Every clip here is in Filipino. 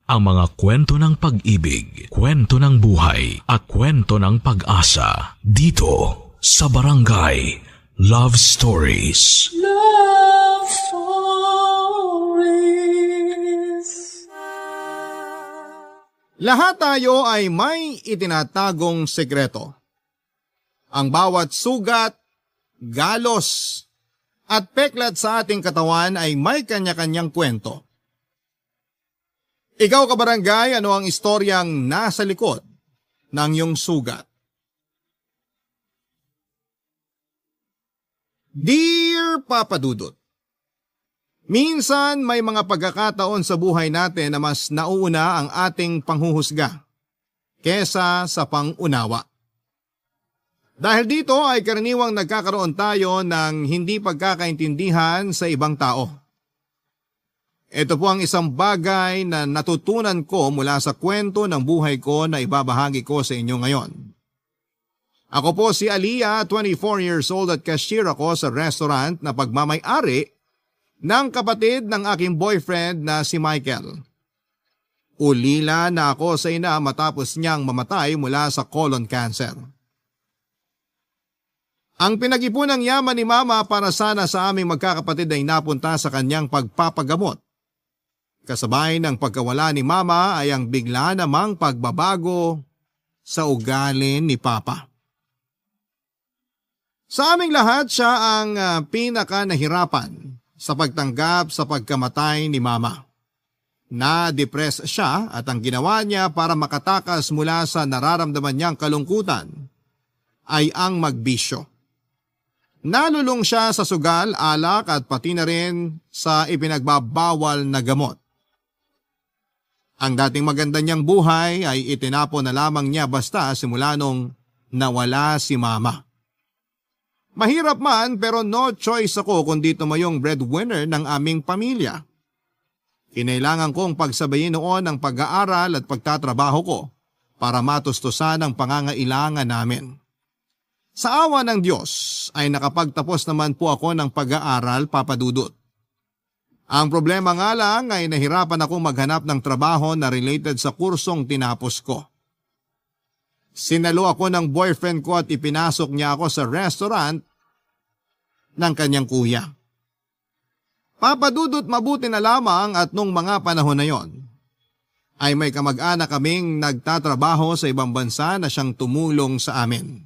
ang mga kwento ng pag-ibig, kwento ng buhay, at kwento ng pag-asa dito sa Barangay Love Stories. Love Stories. Lahat tayo ay may itinatagong sekreto. Ang bawat sugat, galos, at peklat sa ating katawan ay may kanya-kanyang kwento. Ikaw kabarangay, ano ang istoryang nasa likod ng iyong sugat? Dear Papa Dudut, minsan may mga pagkakataon sa buhay natin na mas nauuna ang ating panghuhusga kesa sa pangunawa. Dahil dito ay karaniwang nagkakaroon tayo ng hindi pagkakaintindihan sa ibang tao. Ito po ang isang bagay na natutunan ko mula sa kwento ng buhay ko na ibabahagi ko sa inyo ngayon. Ako po si Aliyah, 24 years old at cashier ako sa restaurant na pagmamay-ari ng kapatid ng aking boyfriend na si Michael. Ulila na ako sa ina matapos niyang mamatay mula sa colon cancer. Ang pinag-ipunang yaman ni Mama para sana sa aming magkakapatid ay napunta sa kanyang pagpapagamot. Kasabay ng pagkawala ni Mama ay ang bigla namang pagbabago sa ugali ni Papa. Sa aming lahat siya ang pinaka nahirapan sa pagtanggap sa pagkamatay ni Mama. Na-depress siya at ang ginawa niya para makatakas mula sa nararamdaman niyang kalungkutan ay ang magbisyo. Nalulong siya sa sugal, alak at pati na rin sa ipinagbabawal na gamot. Ang dating maganda niyang buhay ay itinapon na lamang niya basta simula nung nawala si Mama. Mahirap man pero no choice ako kundi tumayong breadwinner ng aming pamilya. Kinailangan kong pagsabayin noon ang pag-aaral at pagtatrabaho ko para matustusan ang pangangailangan namin. Sa awa ng Diyos ay nakapagtapos naman po ako ng pag-aaral, Papa Dudut. Ang problema nga lang ay nahirapan akong maghanap ng trabaho na related sa kursong tinapos ko. Sinalo ako ng boyfriend ko at ipinasok niya ako sa restaurant ng kanyang kuya. Papa Dudut, mabuti na lamang at nung mga panahon na yon ay may kamag-anak kaming nagtatrabaho sa ibang bansa na siyang tumulong sa amin.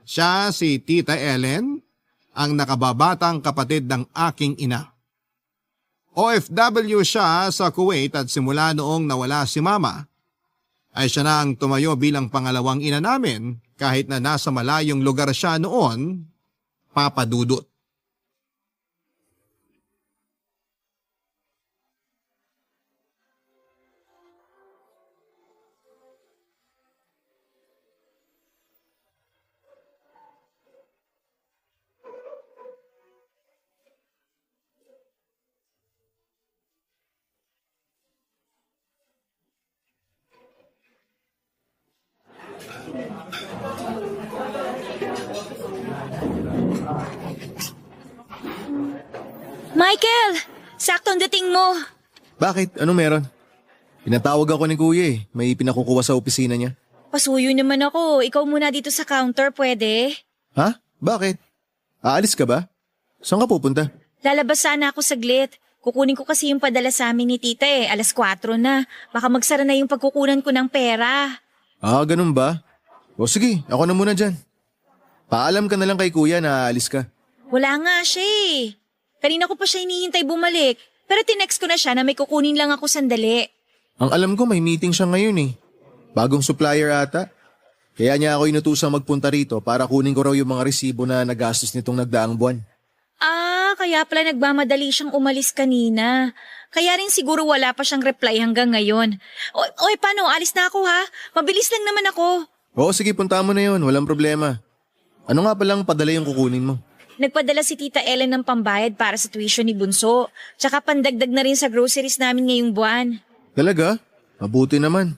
Siya si Tita Ellen, ang nakababatang kapatid ng aking ina. OFW siya sa Kuwait at simula noong nawala si Mama, ay siya na ang tumayo bilang pangalawang ina namin kahit na nasa malayong lugar siya noon, Papa Dudut. Michael! Saktong dating mo. Bakit? Ano meron? Pinatawag ako ni Kuya eh. May pinakukuha sa opisina niya. Pasuyo naman ako. Ikaw muna dito sa counter, pwede? Ha? Bakit? Aalis ka ba? Saan ka pupunta? Lalabas sana ako saglit. Kukunin ko kasi yung padala sa amin ni tita eh. 4:00 na. Baka magsara na yung pagkukunan ko ng pera. Ah, ganun ba? O sige, ako na muna dyan. Paalam ka na lang kay Kuya na aalis ka. Wala nga siya eh. Kanina ko pa siya hinihintay bumalik. Pero tinext ko na siya na may kukunin lang ako sandali. Ang alam ko may meeting siya ngayon eh. Bagong supplier ata. Kaya niya ako inutusang magpunta rito para kunin ko raw yung mga resibo na nagastos nitong nagdaang buwan. Ah, kaya pala nagmamadali siyang umalis kanina. Kaya rin siguro wala pa siyang reply hanggang ngayon. Oy, paano? Alis na ako ha? Mabilis lang naman ako. Oo, sige, punta mo na yun. Walang problema. Ano nga palang padala yung kukunin mo? Nagpadala si Tita Ellen ng pambayad para sa tuition ni Bunso. Tsaka pandagdag na rin sa groceries namin ngayong buwan. Talaga? Mabuti naman.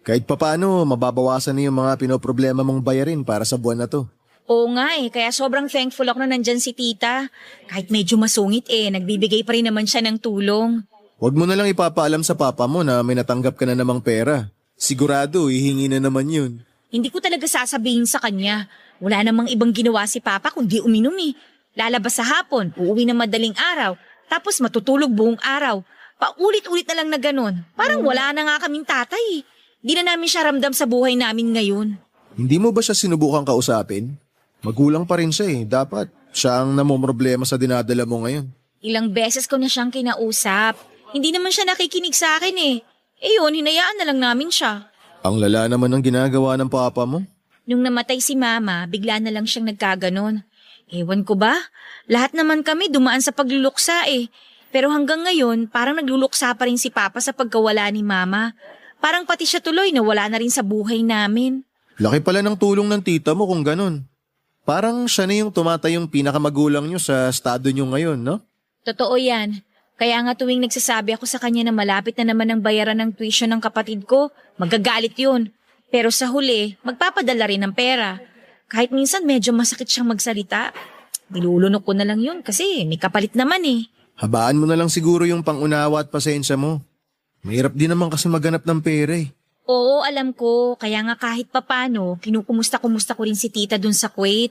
Kahit papaano, mababawasan na yung mga pinoproblema mong bayarin para sa buwan na to. Oo nga eh, kaya sobrang thankful ako na nandyan si Tita. Kahit medyo masungit nagbibigay pa rin naman siya ng tulong. Huwag mo na lang ipapaalam sa papa mo na may natanggap ka na namang pera. Sigurado, hihingi na naman yun. Hindi ko talaga sasabihin sa kanya. Wala namang ibang ginawa si Papa kundi uminom eh. Lalabas sa hapon, uuwi na madaling araw, tapos matutulog buong araw. Paulit-ulit na lang na ganun. Parang wala na nga kaming tatay eh. Di na namin siya ramdam sa buhay namin ngayon. Hindi mo ba siya sinubukang kausapin? Magulang pa rin siya eh. Dapat siya ang namomroblema sa dinadala mo ngayon. Ilang beses ko na siyang kinausap. Hindi naman siya nakikinig sa akin eh. Yun, hinayaan na lang namin siya. Ang lala naman ng ginagawa ng papa mo. Nung namatay si Mama, bigla na lang siyang nagkaganon. Ewan ko ba? Lahat naman kami dumaan sa pagluluksa eh. Pero hanggang ngayon, parang nagluluksa pa rin si Papa sa pagkawala ni Mama. Parang pati siya tuloy na wala na rin sa buhay namin. Laki pala ng tulong ng tita mo kung ganun. Parang siya na yung tumatayong pinakamagulang nyo sa estado nyo ngayon, no? Totoo yan. Kaya nga tuwing nagsasabi ako sa kanya na malapit na naman ang bayaran ng tuition ng kapatid ko, magagalit yun. Pero sa huli, magpapadala rin ng pera. Kahit minsan medyo masakit siyang magsalita. Nilulunok ko na lang yun kasi may kapalit naman eh. Habaan mo na lang siguro yung pangunawa at pasensya mo. Mahirap din naman kasi maghanap ng pera eh. Oo, alam ko. Kaya nga kahit papano, kinukumusta-kumusta ko rin si tita dun sa Kuwait.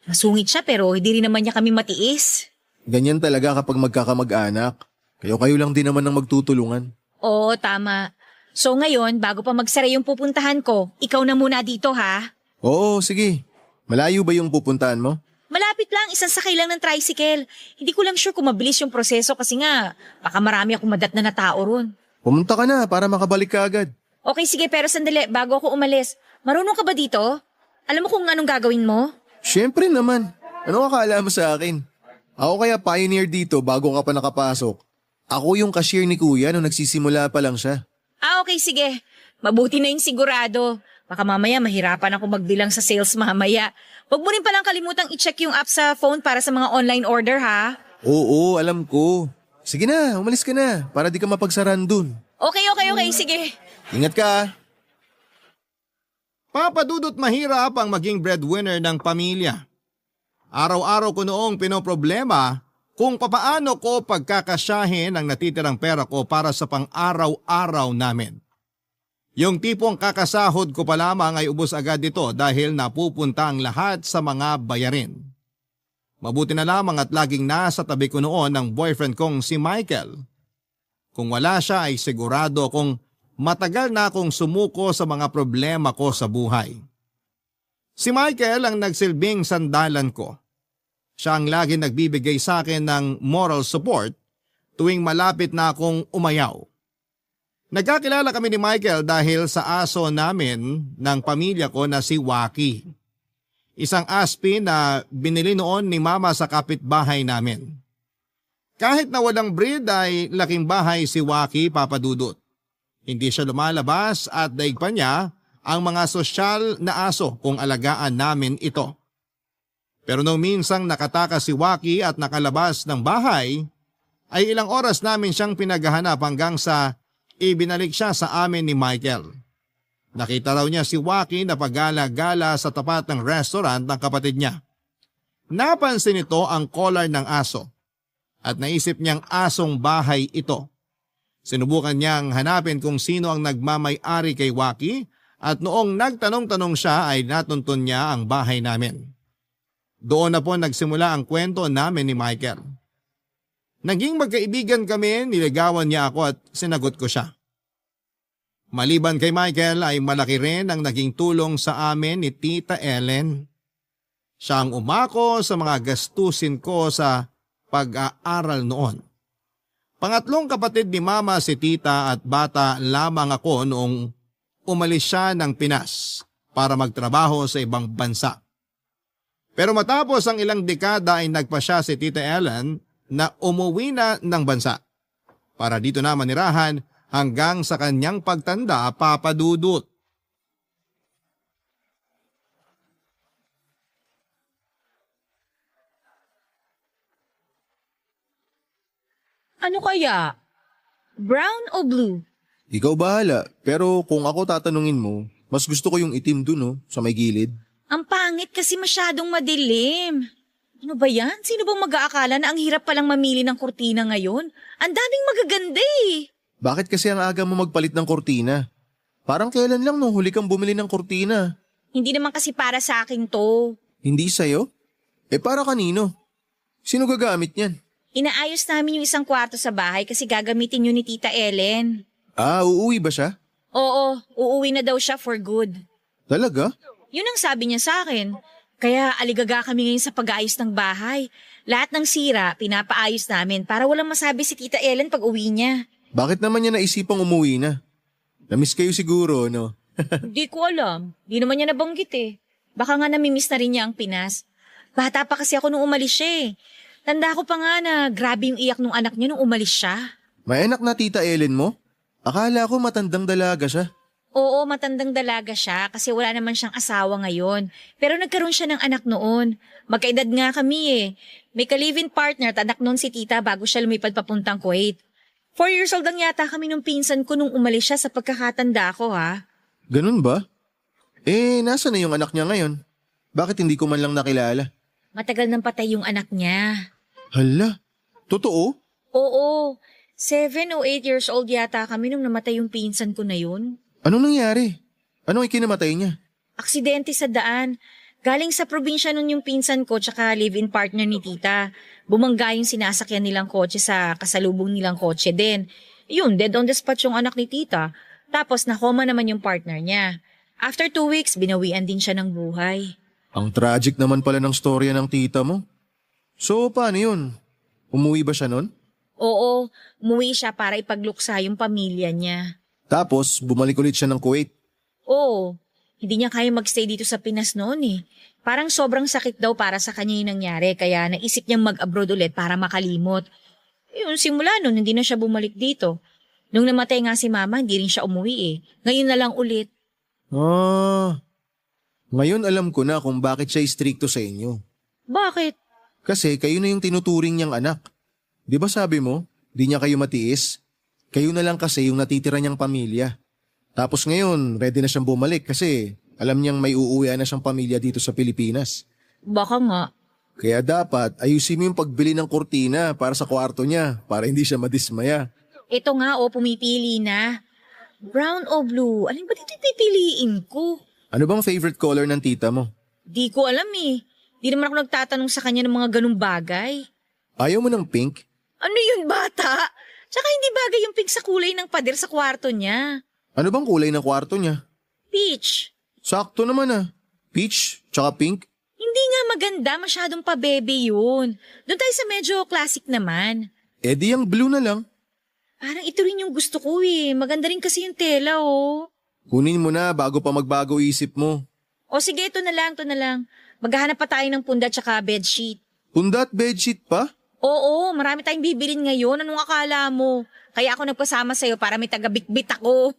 Masungit siya pero hindi rin naman niya kami matiis. Ganyan talaga kapag magkakamag-anak. Kayo lang din naman ang magtutulungan. Oo, tama. So ngayon, bago pa magsara yung pupuntahan ko, ikaw na muna dito ha? Oo, sige. Malayo ba yung pupuntahan mo? Malapit lang, isang sakay lang ng tricycle. Hindi ko lang sure kung mabilis yung proseso kasi nga, baka marami akong madatna na tao ron. Pumunta ka na para makabalik ka agad. Okay, sige, pero sandali, bago ako umalis. Marunong ka ba dito? Alam mo kung anong gagawin mo? Siyempre naman. Ano akala mo sa akin? Ako kaya pioneer dito bago ka pa nakapasok. Ako yung cashier ni kuya nung nagsisimula pa lang siya. Okay, sige. Mabuti na yung sigurado. Baka mamaya mahirapan ako magbilang sa sales mamaya. Huwag mo rin palang kalimutang i-check yung app sa phone para sa mga online order, ha? Oo, alam ko. Sige na, umalis ka na para di ka mapagsaran dun. Okay, sige. Ingat ka. Papadudot mahirap ang maging breadwinner ng pamilya. Araw-araw ko noong pinoproblema kung papaano ko pagkakasyahin ang natitirang pera ko para sa pang-araw-araw namin. Yung tipong kakasahod ko pa lamang ay ubos agad ito dahil napupunta ang lahat sa mga bayarin. Mabuti na lamang at laging nasa tabi ko noon ang boyfriend kong si Michael. Kung wala siya ay sigurado kung matagal na akong sumuko sa mga problema ko sa buhay. Si Michael ang nagsilbing sandalan ko. Siya ang lagi nagbibigay sa akin ng moral support tuwing malapit na akong umayaw. Nagkakilala kami ni Michael dahil sa aso namin ng pamilya ko na si Waki. Isang aspi na binili noon ni Mama sa kapitbahay namin. Kahit na walang breed ay laking bahay si Waki, Papadudot. Hindi siya lumalabas at daig pa niya ang mga sosyal na aso kung alagaan namin ito. Pero nung minsang nakatakas si Waki at nakalabas ng bahay, ay ilang oras namin siyang pinaghahanap hanggang sa ibinalik siya sa amin ni Michael. Nakita raw niya si Waki na paggala-gala sa tapat ng restaurant ng kapatid niya. Napansin nito ang collar ng aso at naisip niyang asong bahay ito. Sinubukan niyang hanapin kung sino ang nagmamay-ari kay Waki at noong nagtanong-tanong siya ay natuntun niya ang bahay namin. Doon na po nagsimula ang kwento namin ni Michael. Naging magkaibigan kami, niligawan niya ako at sinagot ko siya. Maliban kay Michael ay malaki rin ang naging tulong sa amin ni Tita Ellen. Siya ang umako sa mga gastusin ko sa pag-aaral noon. Pangatlong kapatid ni Mama si Tita at bata lamang ako noong umalis siya ng Pinas para magtrabaho sa ibang bansa. Pero matapos ang ilang dekada ay nagpasya si Tita Ellen na umuwi na ng bansa para dito na manirahan hanggang sa kanyang pagtanda, Papadudot. Ano kaya? Brown o blue? Ikaw bahala, pero kung ako tatanungin mo, mas gusto ko yung itim dun, no, sa may gilid. Ang pangit kasi masyadong madilim. Ano ba yan? Sino bang mag-aakala na ang hirap palang mamili ng kurtina ngayon? Ang daming magaganda eh. Bakit kasi ang aga mo magpalit ng kortina? Parang kailan lang nung huli kang bumili ng kortina? Hindi naman kasi para sa akin to. Hindi sa'yo? Para kanino? Sino gagamit niyan? Inaayos namin yung isang kwarto sa bahay kasi gagamitin yun ni Tita Ellen. Uuwi ba siya? Oo, uuwi na daw siya for good. Talaga? Yun ang sabi niya sa akin. Kaya aligaga kami ngayon sa pag-aayos ng bahay. Lahat ng sira, pinapaayos namin para walang masabi si Tita Ellen pag uwi niya. Bakit naman niya naisipang umuwi na? Namiss kayo siguro, no? Di ko alam. Di naman niya nabanggit eh. Baka nga namimiss na rin niya ang Pinas. Bata pa kasi ako nung umalis siya eh. Tanda ko pa nga na grabe yung iyak nung anak niya nung umalis siya. May anak na Tita Ellen mo? Akala ko matandang dalaga siya. Oo, matandang dalaga siya kasi wala naman siyang asawa ngayon. Pero nagkaroon siya ng anak noon. Magkaedad nga kami eh. May ka-live-in partner at anak noon si tita bago siya lumipad papuntang Kuwait. 4 years old lang yata kami nung pinsan ko nung umalis siya sa pagkakatanda ko ha. Ganun ba? Nasa na yung anak niya ngayon? Bakit hindi ko man lang nakilala? Matagal nang patay yung anak niya. Hala, totoo? Oo, 7 o 8 years old yata kami nung namatay yung pinsan ko na yun. Anong nangyari? Anong ikinamatay niya? Aksidente sa daan. Galing sa probinsya nun yung pinsan ko tsaka live-in partner ni tita. Bumangga yung sinasakyan nilang kotse sa kasalubong nilang kotse din. Yun, dead on the spot yung anak ni tita. Tapos nakoma naman yung partner niya. After 2 weeks, binawian din siya ng buhay. Ang tragic naman pala ng storya ng tita mo. So, paano yun? Umuwi ba siya nun? Oo, umuwi siya para ipagluksa yung pamilya niya. Tapos, bumalik ulit siya ng Kuwait. Oo, hindi niya kaya magstay dito sa Pinas noon eh. Parang sobrang sakit daw para sa kanya yung nangyari kaya naisip niyang mag-abroad ulit para makalimot. Yun, simula nun, hindi na siya bumalik dito. Nung namatay nga si mama, hindi rin siya umuwi eh. Ngayon na lang ulit. Ngayon alam ko na kung bakit siya istrikto sa inyo. Bakit? Kasi kayo na yung tinuturing niyang anak. Di ba sabi mo, di niya kayo matiis? Kayo na lang kasi yung natitira niyang pamilya. Tapos ngayon, ready na siyang bumalik kasi alam niyang may uuwian na siyang pamilya dito sa Pilipinas. Baka nga. Kaya dapat ayusin mo yung pagbili ng kurtina para sa kwarto niya para hindi siya madismaya. Ito nga pumipili na. Brown o blue? Alin ba dito pipiliin ko? Ano bang favorite color ng tita mo? Di ko alam eh. Di naman ako nagtatanong sa kanya ng mga ganung bagay. Ayaw mo ng pink? Ano yun, bata? Tsaka hindi bagay yung pink sa kulay ng pader sa kwarto niya. Ano bang kulay ng kwarto niya? Peach. Sakto naman Peach, tsaka pink. Hindi nga maganda, masyadong pa-bebe yun. Doon tayo sa medyo classic naman. Di yung blue na lang. Parang ito rin yung gusto ko eh. Maganda rin kasi yung tela oh. Kunin mo na bago pa magbago isip mo. O sige, ito na lang. Maghahanap pa tayo ng punda tsaka bedsheet. Punda at bedsheet pa? Oo, marami tayong bibilin ngayon. Anong akala mo? Kaya ako nagpasama sa'yo para may taga-bitbit ako.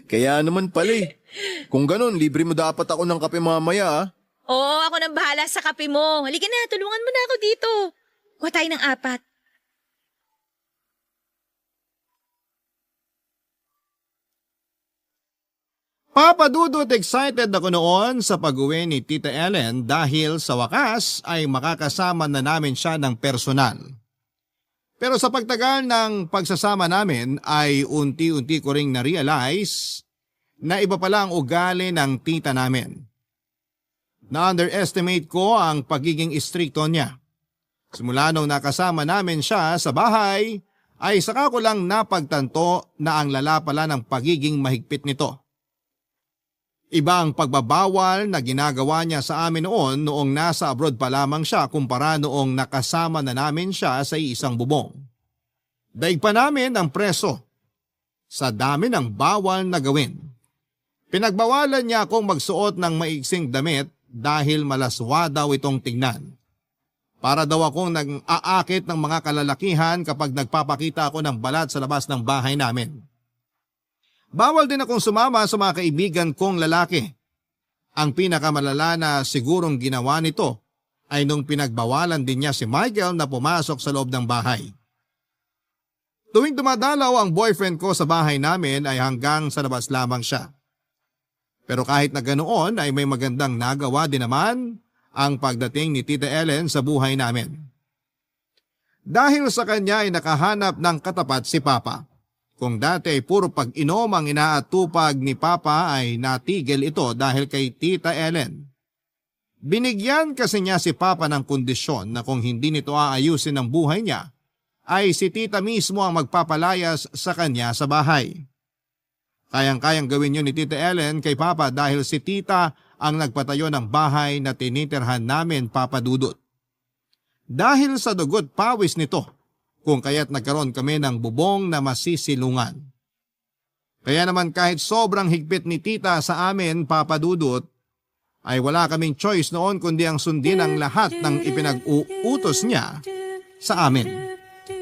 Kaya naman pala eh. Kung ganon, libre mo dapat ako ng kape mamaya Oo, ako nang bahala sa kape mo. Halika na, tulungan mo na ako dito. Kuha tayo ng 4. Papadudot excited ako noon sa pag-uwi ni Tita Ellen dahil sa wakas ay makakasama na namin siya ng personal. Pero sa pagtagal ng pagsasama namin ay unti-unti ko ring na-realize na iba pala ang ugali ng tita namin. Na-underestimate ko ang pagiging istrikto niya. Simula nung nakasama namin siya sa bahay ay saka ko lang napagtanto na ang lala pala ng pagiging mahigpit nito. Iba ang pagbabawal na ginagawa niya sa amin noong nasa abroad pa lamang siya kumpara noong nakasama na namin siya sa isang bubong. Daig pa namin ang preso sa dami ng bawal na gawin. Pinagbawalan niya akong magsuot ng maiksing damit dahil malaswa daw itong tingnan. Para daw akong nag-aakit ng mga kalalakihan kapag nagpapakita ako ng balat sa labas ng bahay namin. Bawal din akong sumama sa mga kaibigan kong lalaki. Ang pinakamalala na sigurong ginawa nito ay nung pinagbawalan din niya si Michael na pumasok sa loob ng bahay. Tuwing dumadalaw ang boyfriend ko sa bahay namin ay hanggang sa labas lamang siya. Pero kahit na ganoon ay may magandang nagawa din naman ang pagdating ni Tita Ellen sa buhay namin. Dahil sa kanya ay nakahanap ng katapat si Papa. Kung dati ay puro pag-inom ang inaatupag ni Papa ay natigil ito dahil kay Tita Ellen. Binigyan kasi niya si Papa ng kondisyon na kung hindi nito aayusin ang buhay niya, ay si Tita mismo ang magpapalayas sa kanya sa bahay. Kayang-kayang gawin yun ni Tita Ellen kay Papa dahil si Tita ang nagpatayo ng bahay na tinitirhan namin, Papa Dudut. Dahil sa dugot pawis nito, kung kaya't nagkaroon kami ng bubong na masisilungan. Kaya naman kahit sobrang higpit ni Tita sa amin, Papa Dudut, ay wala kaming choice noon kundi ang sundin ang lahat ng ipinag-uutos niya sa amin.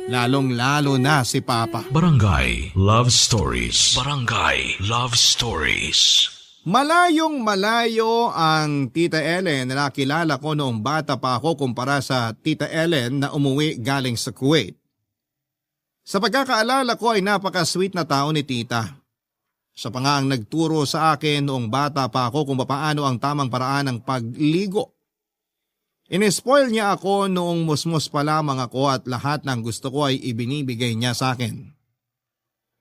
Lalong-lalo na si Papa. Barangay Love Stories. Barangay Love Stories. Malayong malayo ang Tita Ellen na nakilala ko noong bata pa ako kumpara sa Tita Ellen na umuwi galing sa Kuwait. Sa pagkakaalala ko ay napaka-sweet na tao ni Tita. Siya pa nga ang nagturo sa akin noong bata pa ako kung paano ang tamang paraan ng pagligo. Inespoil niya ako noong musmus pa lamang ako at lahat ng gusto ko ay ibinibigay niya sa akin.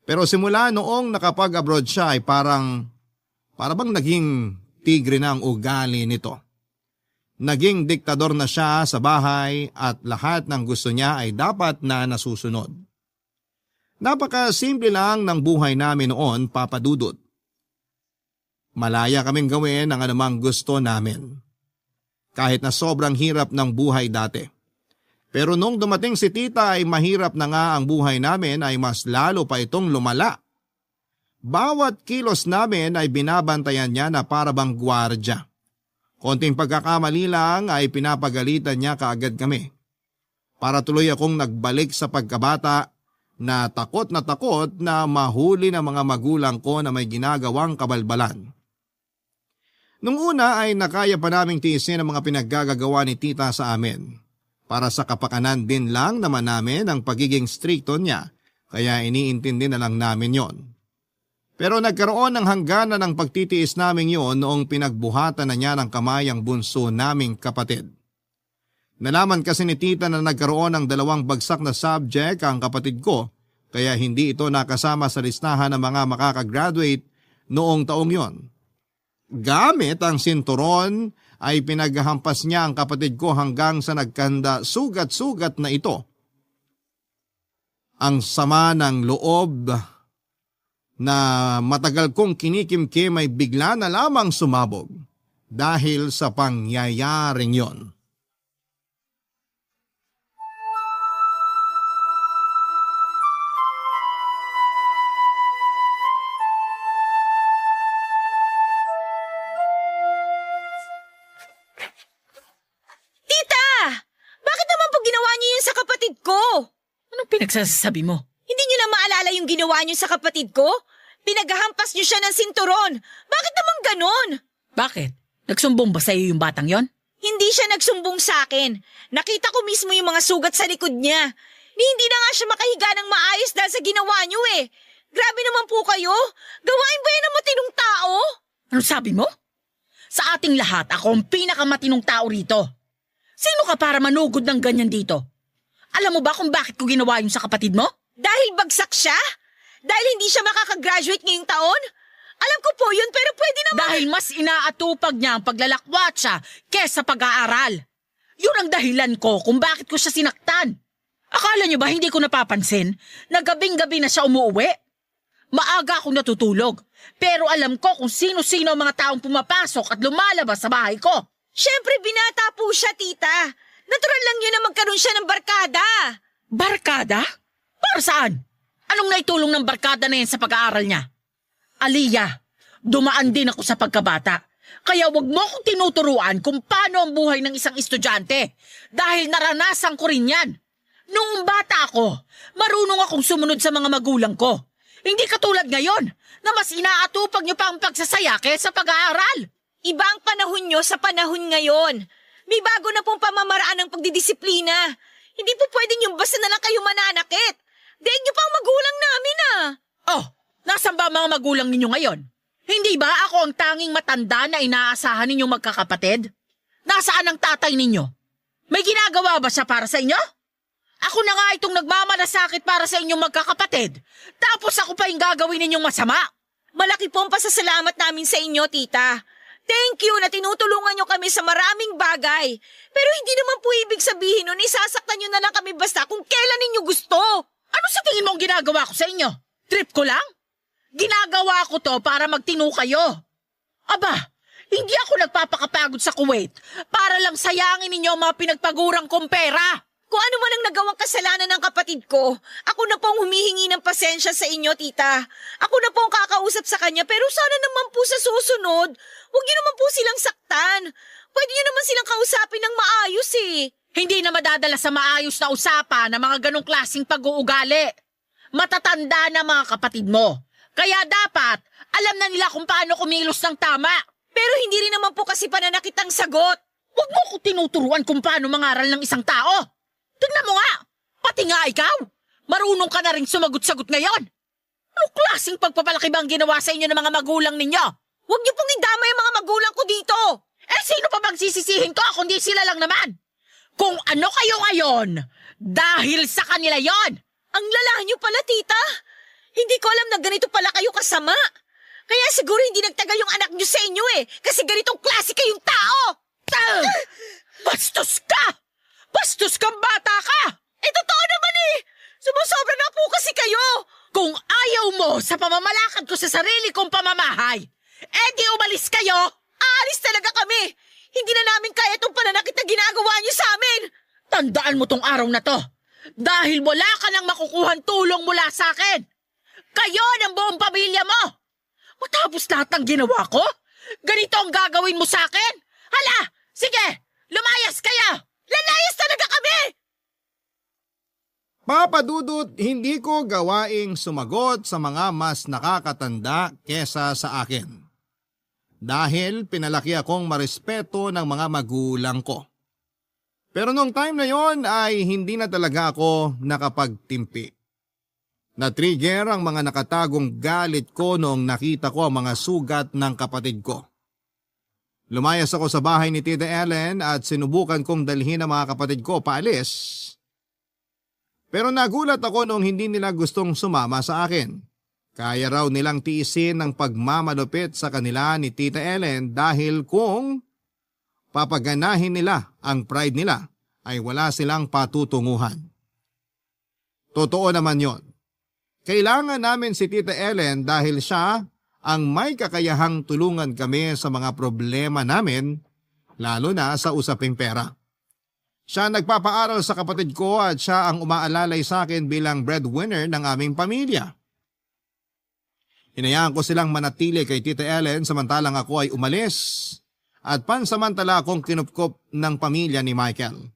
Pero simula noong nakapag-abroad siya ay para bang naging tigre na ang ugali nito. Naging diktador na siya sa bahay at lahat ng gusto niya ay dapat na nasusunod. Napaka-simple lang ng buhay namin noon, Papa Dudut. Malaya kaming gawin ang anumang gusto namin. Kahit na sobrang hirap ng buhay dati. Pero nung dumating si Tita ay mahirap na nga ang buhay namin ay mas lalo pa itong lumala. Bawat kilos namin ay binabantayan niya na para bang gwardya. Konting pagkakamali lang ay pinapagalitan niya kaagad kami. Para tuloy akong nagbalik sa pagkabata na takot na mahuli ng mga magulang ko na may ginagawang kabalbalan. Nung una ay nakaya pa naming tiisin ang mga pinaggagawa ni Tita sa amin. Para sa kapakanan din lang naman namin ang pagiging stricto niya, kaya iniintindi na lang namin yon. Pero nagkaroon ng hangganan ng pagtitiis namin yon noong pinagbuhatan na niya ng kamay ang bunso naming kapatid. Nalaman kasi ni Tita na nagkaroon ng 2 bagsak na subject ang kapatid ko, kaya hindi ito nakasama sa listahan ng mga makakagraduate noong taong yon. Gamit ang sinturon ay pinaghampas niya ang kapatid ko hanggang sa nagkanda sugat-sugat na ito. Ang sama ng loob na matagal kong kinikimkim ay bigla na lamang sumabog dahil sa pangyayaring yon. Anong pinagsasabi mo? Hindi niyo na maalala yung ginawa niyo sa kapatid ko? Pinaghahampas niyo siya ng sinturon. Bakit naman ganon? Bakit? Nagsumbong ba sa'yo yung batang yon? Hindi siya nagsumbong sa akin. Nakita ko mismo yung mga sugat sa likod niya. Hindi na nga siya makahiga ng maayos dahil sa ginawa niyo eh. Grabe naman po kayo. Gawain ba yan ng matinong tao? Ano sabi mo? Sa ating lahat, ako ang pinakamatinong tao rito. Sino ka para manugod ng ganyan dito? Alam mo ba kung bakit ko ginawa yun sa kapatid mo? Dahil bagsak siya? Dahil hindi siya makakagraduate ngayong taon? Alam ko po yun pero pwede naman... Dahil mas inaatupag niya ang paglalakwat siya kesa pag-aaral. Yun ang dahilan ko kung bakit ko siya sinaktan. Akala niyo ba hindi ko napapansin na gabing-gabi na siya umuwi? Maaga akong natutulog pero alam ko kung sino-sino ang mga taong pumapasok at lumalabas sa bahay ko. Siyempre binata po siya, tita. Natural lang yun na magkaroon siya ng barkada. Barkada? Para saan? Anong naitulong ng barkada na yan sa pag-aaral niya? Aliyah, dumaan din ako sa pagkabata. Kaya wag mo akong tinuturuan kung paano ang buhay ng isang estudyante. Dahil naranasan ko rin yan. Noong bata ako, marunong akong sumunod sa mga magulang ko. Hindi katulad ngayon na mas inaatupag niyo pa ang pagsasaya kaysa pag-aaral. Iba ang panahon niyo sa panahon ngayon. May bago na pong pamamaraan ng pagdidisiplina. Hindi po pwedeng yung basta na lang kayo mananakit. Daig niyo pa ang magulang namin ah. Oh, nasan ba ang mga magulang ninyo ngayon? Hindi ba ako ang tanging matanda na inaasahan ninyong magkakapatid? Nasaan ang tatay ninyo? May ginagawa ba siya para sa inyo? Ako na nga itong nagmamalasakit para sa inyong magkakapatid. Tapos ako pa yung gagawin ninyong masama. Malaki po ang pasasalamat namin sa inyo, tita. Thank you na tinutulungan nyo kami sa maraming bagay. Pero hindi naman po ibig sabihin nun, isasaktan nyo na lang kami basta kung kailan ninyo gusto. Ano sa tingin mo ang ginagawa ko sa inyo? Trip ko lang? Ginagawa ko to para magtino kayo. Aba, hindi ako nagpapakapagod sa Kuwait para lang sayangin ninyo ang mga pinagpagurang kong pera. Kung ano man ang nagawang kasalanan ng kapatid ko, ako na po ang humihingi ng pasensya sa inyo, tita. Ako na po ang kakausap sa kanya, pero sana naman po sa susunod, huwag niyo naman po silang saktan. Pwede niyo naman silang kausapin ng maayos eh. Hindi na madadala sa maayos na usapan ng mga ganong klaseng pag-uugali. Matatanda na mga kapatid mo. Kaya dapat, alam na nila kung paano kumilos ng tama. Pero hindi rin naman po kasi pananakit ang sagot. Huwag mo ko tinuturuan kung paano mangaral ng isang tao. Tingnan mo nga, pati nga ikaw. Marunong ka na rin sumagot-sagot ngayon. Ano klaseng pagpapalaki ba ang ginawa sa inyo ng mga magulang ninyo? Huwag niyo pong idamay ang mga magulang ko dito. Eh sino pa bang sisisihin ko kundi sila lang naman? Kung ano kayo ngayon, dahil sa kanila yon. Ang lala niyo pala, tita. Hindi ko alam na ganito pala kayo kasama. Kaya siguro hindi nagtagal yung anak niyo sa inyo eh. Kasi ganitong klase kayong tao. Bastos ka! Bastos kang bata ka! Eh, totoo naman eh. Sumusobra na po kasi kayo. Kung ayaw mo sa pamamalakad ko sa sarili kong pamamahay, eh di umalis kayo! Aalis talaga kami. Hindi na namin kaya itong pananakit na ginagawa niyo sa amin. Tandaan mo tong araw na to. Dahil wala ka nang makukuhan tulong mula sa akin. Kayo ng buong pamilya mo. Matapos lahat ng ginawa ko, ganito ang gagawin mo sa akin? Hala, sige, lumayas kayo! Lalayas talaga kami! Papa Dudut, hindi ko gawaing sumagot sa mga mas nakakatanda kesa sa akin. Dahil pinalaki akong marespeto ng mga magulang ko. Pero nung time na yon ay hindi na talaga ako nakapagtimpi. Na-trigger ang mga nakatagong galit ko noong nakita ko ang mga sugat ng kapatid ko. Lumayas ako sa bahay ni Tita Ellen at sinubukan kong dalhin ang mga kapatid ko paalis. Pero nagulat ako noong hindi nila gustong sumama sa akin. Kaya raw nilang tiisin ang pagmamalupit sa kanila ni Tita Ellen dahil kung papaganahin nila ang pride nila ay wala silang patutunguhan. Totoo naman yon. Kailangan namin si Tita Ellen dahil siya ang may kakayahang tulungan kami sa mga problema namin, lalo na sa usaping pera. Siya nagpapaaral sa kapatid ko at siya ang umaalalay sa akin bilang breadwinner ng aming pamilya. Hinayaan ko silang manatili kay Tita Ellen samantalang ako ay umalis at pansamantala akong kinupkop ng pamilya ni Michael.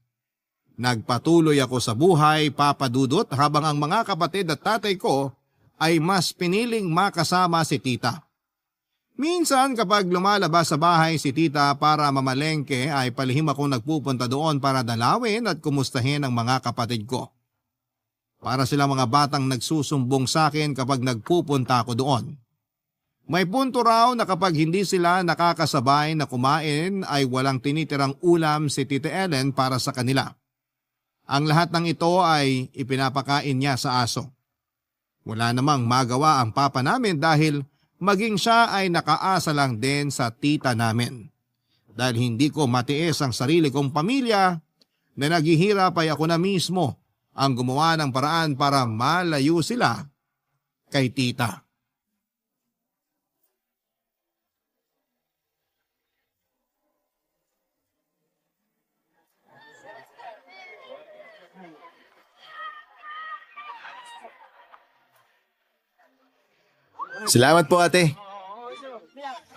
Nagpatuloy ako sa buhay, Papa Dudut, habang ang mga kapatid at tatay ko ay mas piniling makasama si tita. Minsan kapag lumalabas sa bahay si tita para mamalengke ay palihim akong nagpupunta doon para dalawin at kumustahin ang mga kapatid ko. Para silang mga batang nagsusumbong sa akin kapag nagpupunta ako doon. May punto raw na kapag hindi sila nakakasabay na kumain ay walang tinitirang ulam si Tita Ellen para sa kanila. Ang lahat ng ito ay ipinapakain niya sa aso. Wala namang magawa ang papa namin dahil maging siya ay nakaasa lang din sa tita namin. Dahil hindi ko matiis ang sarili kong pamilya na naghihirap ay ako na mismo ang gumawa ng paraan para malayo sila kay tita. Salamat po ate.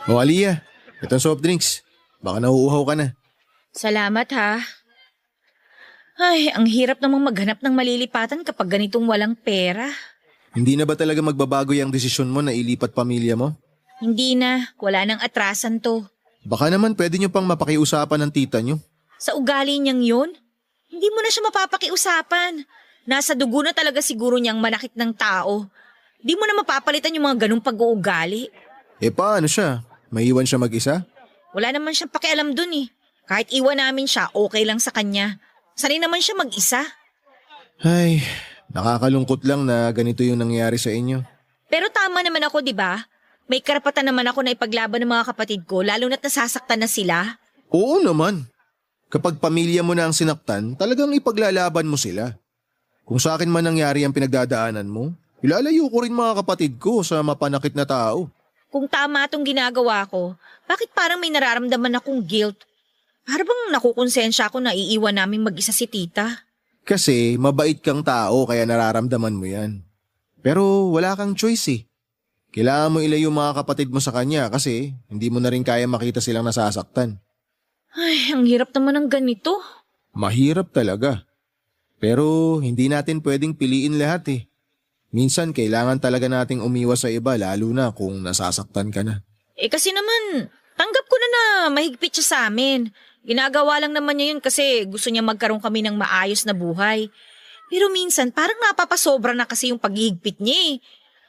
O Aliyah, itong soft drinks. Baka nauuhaw ka na. Salamat ha. Ay, ang hirap namang maghanap ng malilipatan kapag ganitong walang pera. Hindi na ba talaga magbabago yung desisyon mo na ilipat pamilya mo? Hindi na, wala nang atrasan to. Baka naman pwede nyo pang mapakiusapan ng tita nyo. Sa ugali niyang yun, hindi mo na siya mapapakiusapan. Nasa dugo na talaga siguro niyang manakit ng tao. Di mo na mapapalitan yung mga ganung pag-uugali. Eh paano siya? Maiwan siya mag-isa? Wala naman siyang pakialam dun eh. Kahit iwan namin siya, okay lang sa kanya. Sanay naman siya mag-isa. Ay, nakakalungkot lang na ganito yung nangyari sa inyo. Pero tama naman ako, di ba? May karapatan naman ako na ipaglaban ng mga kapatid ko, lalo na't nasasaktan na sila. Oo naman. Kapag pamilya mo na ang sinaktan, talagang ipaglalaban mo sila. Kung sa akin man nangyari ang pinagdadaanan mo, ilalayo ko rin mga kapatid ko sa mapanakit na tao. Kung tama itong ginagawa ko, bakit parang may nararamdaman akong guilt? Para bang nakukonsensya ako na iiwan namin mag-isa si tita? Kasi mabait kang tao kaya nararamdaman mo yan. Pero wala kang choice eh. Kailangan mo ilayo mga kapatid mo sa kanya kasi hindi mo na rin kaya makita silang nasasaktan. Ay, ang hirap naman ng ganito. Mahirap talaga. Pero hindi natin pwedeng piliin lahat eh. Minsan kailangan talaga nating umiwas sa iba lalo na kung nasasaktan ka na. Kasi naman, tanggap ko na mahigpit siya sa amin. Ginagawa lang naman niya yun kasi gusto niya magkaroon kami ng maayos na buhay. Pero minsan parang napapasobra na kasi yung paghihigpit niya eh.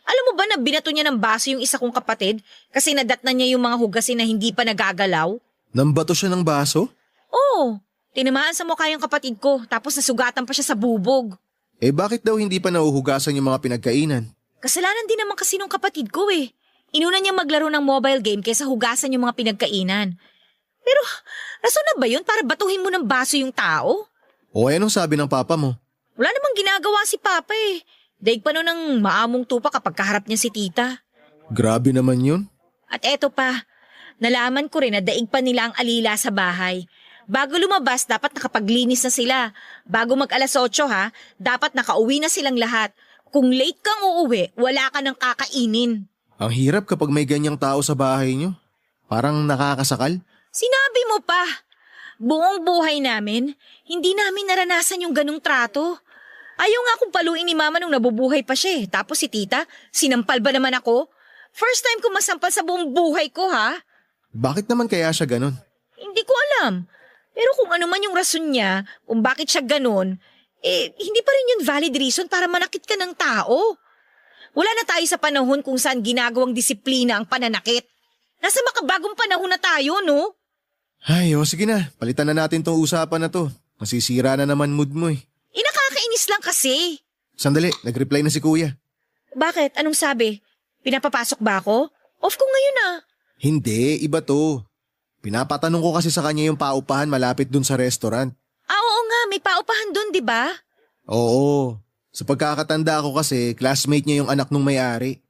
Alam mo ba na binato niya ng baso yung isa kong kapatid kasi nadatnan niya yung mga hugasin na hindi pa nagagalaw? Nambato siya ng baso? Oo, tinamaan sa mukha yung kapatid ko tapos nasugatan pa siya sa bubog. Bakit daw hindi pa nahuhugasan yung mga pinagkainan? Kasalanan din naman kasi nung kapatid ko eh. Inuna niya maglaro ng mobile game kaysa hugasan yung mga pinagkainan. Pero rason na ba yun para batuhin mo ng baso yung tao? O anong sabi ng papa mo? Wala namang ginagawa si Papa eh. Daig pa nun ng maamong tupa kapag kaharap niya si tita. Grabe naman yun. At eto pa, nalaman ko rin na daig pa nila ang alila sa bahay. Bago lumabas, dapat nakapaglinis na sila. Bago mag alas 8 ha, dapat nakauwi na silang lahat. Kung late kang uuwi, wala ka nang kakainin. Ang hirap kapag may ganyang tao sa bahay nyo. Parang nakakasakal. Sinabi mo pa, buong buhay namin, hindi namin naranasan yung ganung trato. Ayaw nga akong paluin ni mama nung nabubuhay pa siya eh. Tapos si tita, sinampal ba naman ako? First time ko masampal sa buong buhay ko ha? Bakit naman kaya siya ganun? Hindi ko alam. Pero kung ano man yung rason niya, kung bakit siya ganun, hindi pa rin yun valid reason para manakit ka ng tao. Wala na tayo sa panahon kung saan ginagawang disiplina ang pananakit. Nasa makabagong panahon na tayo, no? Ay, sige na. Palitan na natin tong usapan na to. Masisira na naman mood mo eh. Nakakainis lang kasi. Sandali, nag-reply na si kuya. Bakit? Anong sabi? Pinapapasok ba ako? Off ko ngayon ah. Hindi, iba to. Pinapatanong ko kasi sa kanya yung paupahan malapit dun sa restaurant. Oo nga, may paupahan dun, di ba? Oo. Sa pagkakatanda ko kasi, classmate niya yung anak nung may-ari.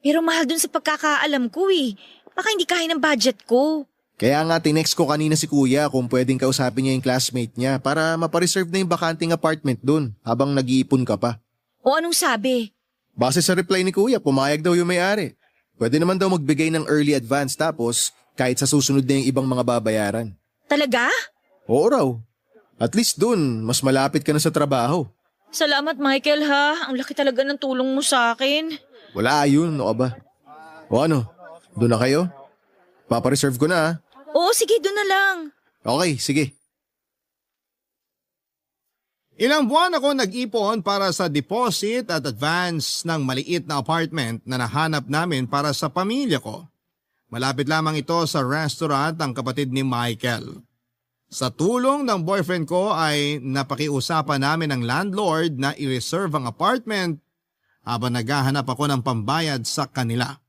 Pero mahal dun sa pagkakaalam ko eh. Baka hindi kaya ng budget ko. Kaya nga tinext ko kanina si kuya kung pwedeng kausapin niya yung classmate niya para mapareserve na yung bakanting apartment dun habang nag-iipon ka pa. O anong sabi? Base sa reply ni kuya, pumayag daw yung may-ari. Pwede naman daw magbigay ng early advance tapos kahit sa susunod na yung ibang mga babayaran. Talaga? Oo raw. At least dun, mas malapit ka na sa trabaho. Salamat Michael ha. Ang laki talaga ng tulong mo sa akin. Wala yun, ano ka ba? O ano, doon na kayo? Papareserve ko na ha. Oo, sige, doon na lang. Okay, sige. Ilang buwan ako nag-ipon para sa deposit at advance ng maliit na apartment na nahanap namin para sa pamilya ko. Malapit lamang ito sa restaurant ang kapatid ni Michael. Sa tulong ng boyfriend ko ay napakiusapan namin ng landlord na i-reserve ang apartment habang naghahanap ako ng pambayad sa kanila.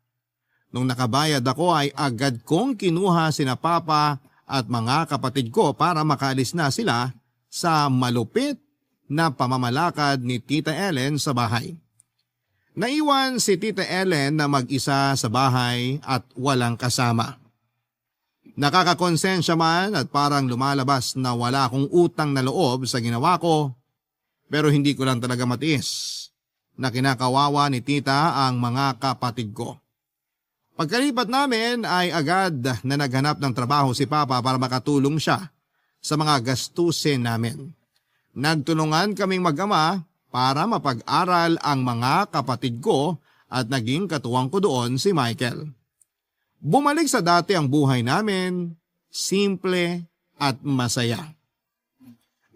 Nung nakabayad ako ay agad kong kinuha sina Papa at mga kapatid ko para makaalis na sila sa malupit na pamamalakad ni Tita Ellen sa bahay. Naiwan si Tita Ellen na mag-isa sa bahay at walang kasama. Nakakakonsensya man at parang lumalabas na wala akong utang na loob sa ginawa ko, pero hindi ko lang talaga matiis na kinakawawa ni Tita ang mga kapatid ko. Pagkalipat namin ay agad na naghanap ng trabaho si Papa para makatulong siya sa mga gastusin namin. Nagtulungan kaming mag-ama para mapag-aral ang mga kapatid ko at naging katuwang ko doon si Michael. Bumalik sa dati ang buhay namin, simple at masaya.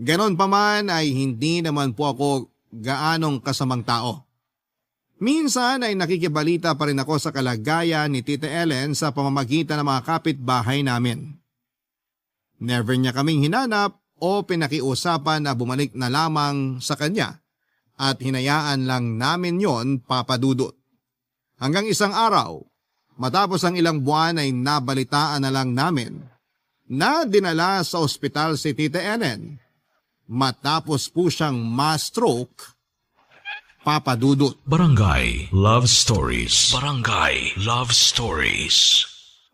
Ganon pa man ay hindi naman po ako gaanong kasamang tao. Minsan ay nakikibalita pa rin ako sa kalagayan ni Tita Ellen sa pamamagitan ng mga kapitbahay namin. Never niya kaming hinanap o pinakiusapan na bumalik na lamang sa kanya at hinayaan lang namin yon, Papa Dudut. Hanggang isang araw, matapos ang ilang buwan ay nabalitaan na lang namin na dinala sa ospital si Tita Ellen matapos po siyang ma-stroke, Papa Dudut. Barangay Love Stories. Barangay Love Stories.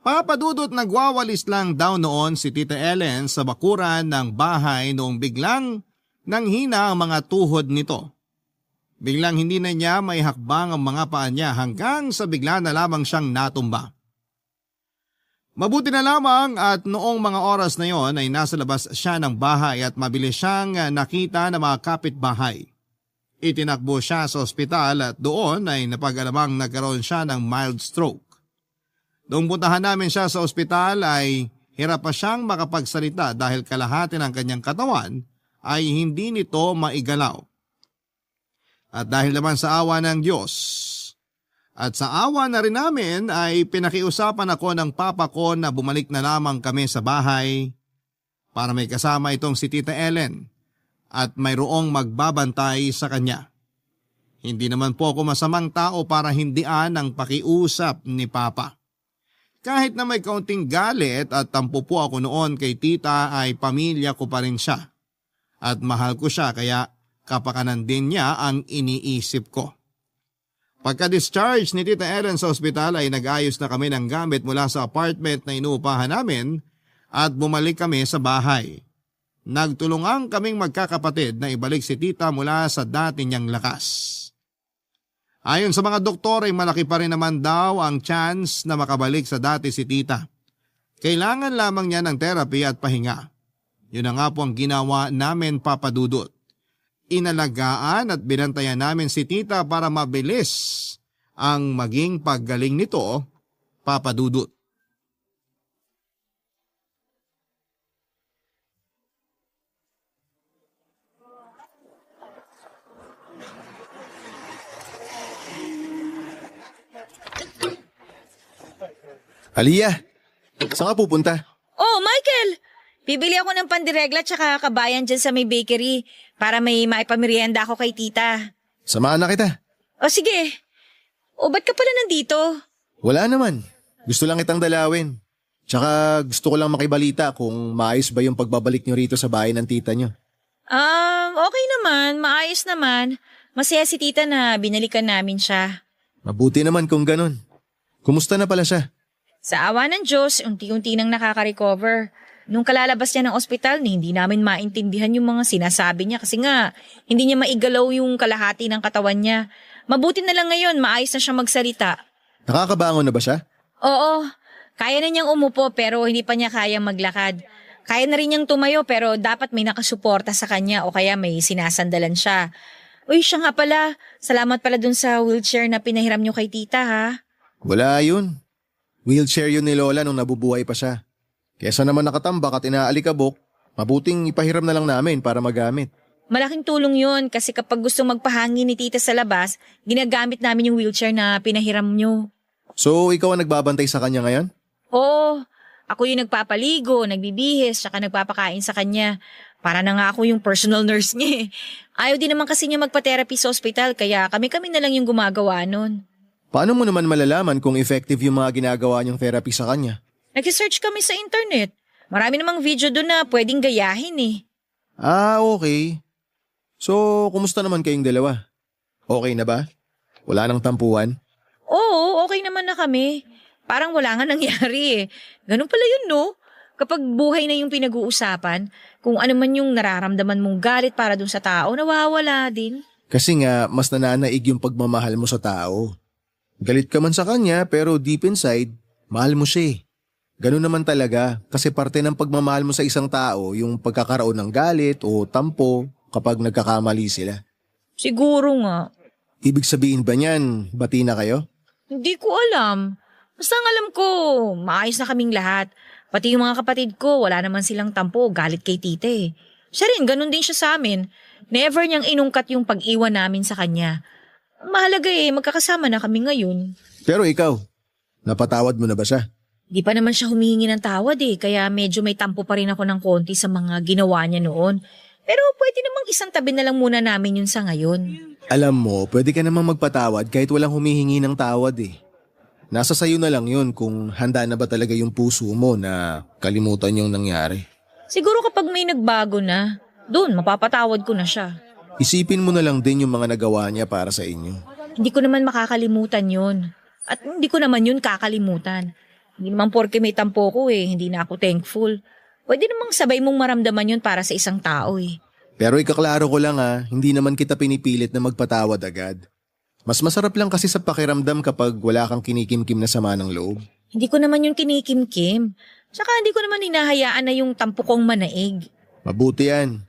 Papa Dudut, nagwawalis lang daw noon si Tita Ellen sa bakuran ng bahay noong biglang nanghina ang mga tuhod nito. Biglang hindi na niya may hakbang ang mga paa niya hanggang sa bigla na lamang siyang natumba. Mabuti na lamang at noong mga oras na yon ay nasa labas siya ng bahay at mabilis siyang nakita ng mga kapitbahay. Itinakbo siya sa ospital at doon ay napag-alamang nagkaroon siya ng mild stroke. Noong puntahan namin siya sa ospital ay hirap pa siyang makapagsalita dahil kalahati ng kanyang katawan ay hindi nito maigalaw. At dahil naman sa awa ng Diyos at sa awa na rin namin ay pinakiusapan ako ng papa ko na bumalik na lamang kami sa bahay para may kasama itong si Tita Ellen at mayroong magbabantay sa kanya. Hindi naman po ako masamang tao para hindian ang pakiusap ni Papa. Kahit na may kaunting galit at tampo po ako noon kay tita ay pamilya ko pa rin siya. At mahal ko siya kaya kapakanan din niya ang iniisip ko. Pagka-discharge ni Tita Ellen sa ospital ay nag-ayos na kami ng gamit mula sa apartment na inuupahan namin at bumalik kami sa bahay. Nagtulungan kaming magkakapatid na ibalik si tita mula sa dati niyang lakas. Ayon sa mga doktor ay malaki pa rin naman daw ang chance na makabalik sa dati si tita. Kailangan lamang niya ng therapy at pahinga. Yun na nga po ang ginawa namin, Papa Dudut. Inalagaan at binantayan namin si tita para mabilis ang maging paggaling nito, Papa Dudut. Aliyah, saan ka pupunta? Oh, Michael! Bibili ako ng pandiregla tsaka kabayan dyan sa may bakery para may maipamerienda ako kay tita. Samahan na kita. O sige. O ba't ka pala nandito? Wala naman. Gusto lang kitang dalawin. Tsaka gusto ko lang makibalita kung maayos ba yung pagbabalik nyo rito sa bahay ng tita nyo. Okay naman. Maayos naman. Masaya si tita na binalikan namin siya. Mabuti naman kung ganun. Kumusta na pala siya? Sa awa ng Diyos, unti-unti nang nakaka-recover. Nung kalalabas niya ng ospital, hindi namin maintindihan yung mga sinasabi niya kasi nga, hindi niya maigalaw yung kalahati ng katawan niya. Mabuti na lang ngayon, maayos na siya magsalita. Nakakabangon na ba siya? Oo, kaya na niyang umupo pero hindi pa niya kayang maglakad. Kaya na rin niyang tumayo pero dapat may nakasuporta sa kanya o kaya may sinasandalan siya. Uy, siya nga pala, salamat pala dun sa wheelchair na pinahiram niyo kay tita ha. Wala yun. Wheelchair yun ni Lola nung nabubuhay pa siya. Kesa naman nakatambak at inaalikabok, mabuting ipahiram na lang namin para magamit. Malaking tulong yun kasi kapag gusto magpahangin ni tita sa labas, ginagamit namin yung wheelchair na pinahiram nyo. So, ikaw ang nagbabantay sa kanya ngayon? Oo, ako yung nagpapaligo, nagbibihis, saka nagpapakain sa kanya. Para na nga ako yung personal nurse niya eh. Ayaw din naman kasi niya magpa-therapy sa ospital kaya kami-kami na lang yung gumagawa nun. Paano mo naman malalaman kung effective yung mga ginagawa niyong therapy sa kanya? Nag-search kami sa internet. Marami namang video doon na pwedeng gayahin eh. Ah, okay. So, kumusta naman kayong dalawa? Okay na ba? Wala nang tampuhan? Oo, okay naman na kami. Parang wala nga nangyari eh. Ganun pala yun no? Kapag buhay na yung pinag-uusapan, kung ano man yung nararamdaman mong galit para dun sa tao, nawawala din. Kasi nga, mas nananaig yung pagmamahal mo sa tao. Galit ka man sa kanya pero deep inside, mahal mo siya eh. Ganun naman talaga kasi parte ng pagmamahal mo sa isang tao yung pagkakaroon ng galit o tampo kapag nagkakamali sila. Siguro nga. Ibig sabihin ba niyan, bati na kayo? Hindi ko alam. Basta ang alam ko, maayos na kaming lahat. Pati yung mga kapatid ko, wala naman silang tampo, galit kay tita eh. Siya rin, ganun din siya sa amin. Never niyang inungkat yung pag-iwan namin sa kanya. Ang mahalaga eh, magkakasama na kami ngayon. Pero ikaw, napatawad mo na ba siya? Di pa naman siya humihingi ng tawad kaya medyo may tampo pa rin ako ng konti sa mga ginawa niya noon. Pero pwede namang isang tabi na lang muna namin yun sa ngayon. Alam mo, pwede ka namang magpatawad kahit walang humihingi ng tawad eh. Nasa sayo na lang yun kung handa na ba talaga yung puso mo na kalimutan yung nangyari. Siguro kapag may nagbago na, doon mapapatawad ko na siya. Isipin mo na lang din yung mga nagawa niya para sa inyo. Hindi ko naman makakalimutan yun. At hindi ko naman yun kakalimutan. Hindi naman porke may tampo ko hindi na ako thankful. Pwede namang sabay mong maramdaman yun para sa isang tao Pero ikaklaro ko lang hindi naman kita pinipilit na magpatawad agad. Mas masarap lang kasi sa pakiramdam kapag wala kang kinikimkim na sama ng loob. Hindi ko naman yun kinikimkim. Tsaka hindi ko naman hinahayaan na yung tampo kong manaig. Mabuti yan.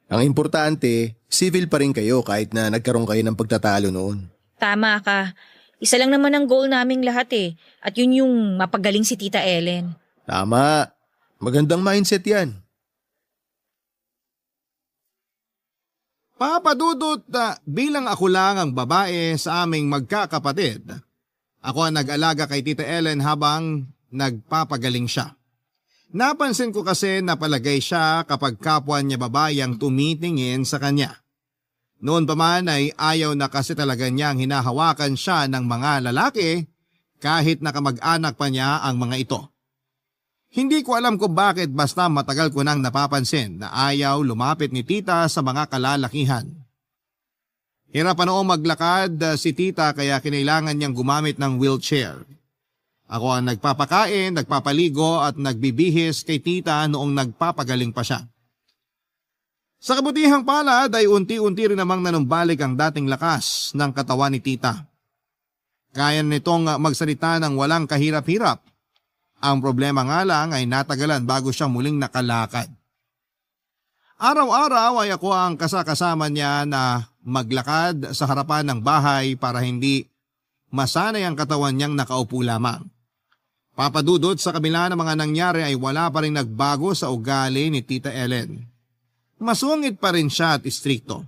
Ang importante, civil pa rin kayo kahit na nagkaroon kayo ng pagtatalo noon. Tama ka. Isa lang naman ang goal naming lahat At yun yung mapagaling si Tita Ellen. Tama. Magandang mindset yan. Papa Dudut, bilang ako lang ang babae sa aming magkakapatid, ako ang nag-alaga kay Tita Ellen habang nagpapagaling siya. Napansin ko kasi napalagay siya kapag kapwa niya babae ang tumitingin sa kanya. Noon pa man ay ayaw na kasi talaga niyang hinahawakan siya ng mga lalaki kahit nakamag-anak pa niya ang mga ito. Hindi ko alam kung bakit basta matagal ko nang napapansin na ayaw lumapit ni tita sa mga kalalakihan. Hirap na noong maglakad si tita kaya kinailangan niyang gumamit ng wheelchair. Ako ang nagpapakain, nagpapaligo at nagbibihis kay tita noong nagpapagaling pa siya. Sa kabutihang palad ay unti-unti rin namang nanumbalik ang dating lakas ng katawan ni tita. Kaya nitong magsalita ng walang kahirap-hirap. Ang problema nga lang ay natagalan bago siya muling nakalakad. Araw-araw ay ako ang kasakasama niya na maglakad sa harapan ng bahay para hindi masanay ang katawan niyang nakaupo lamang. Papadudot sa kabila ng mga nangyari ay wala pa rin nagbago sa ugali ni Tita Ellen. Masungit pa rin siya at istrikto.